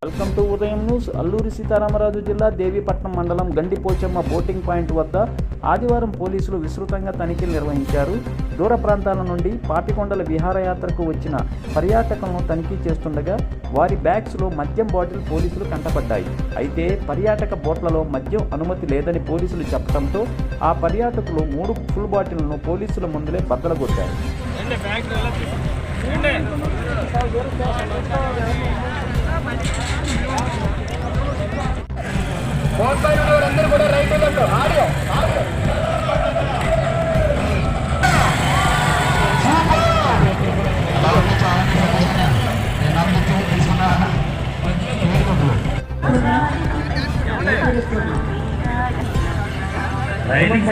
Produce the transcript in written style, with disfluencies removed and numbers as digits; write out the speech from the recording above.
Welcome to ఉదయం news. Alluri Sitaramaraju జిల్లా దేవీపట్నం మండలం గండిపోచమ్మ బోటింగ్ పాయింట్ వద్ద ఆదివారం పోలీసులు విస్తృతంగా తనిఖీలు నిర్వహించారు. దూర ప్రాంతాల నుండి పాపికొండల విహారయాత్రకు వచ్చిన పర్యాటకులను తనిఖీ చేస్తుండగా వారి బ్యాగ్స్లో మద్యం బాటిల్ పోలీసులు కంటపడ్డాయి. అయితే పర్యాటక బోట్లలో మద్యం అనుమతి లేదని పోలీసులు చెప్పడంతో ఆ పర్యాటకులు 3 ఫుల్ బాటిళ్లను పోలీసుల ముందులే బద్దలగొట్టారు. రైడింగ్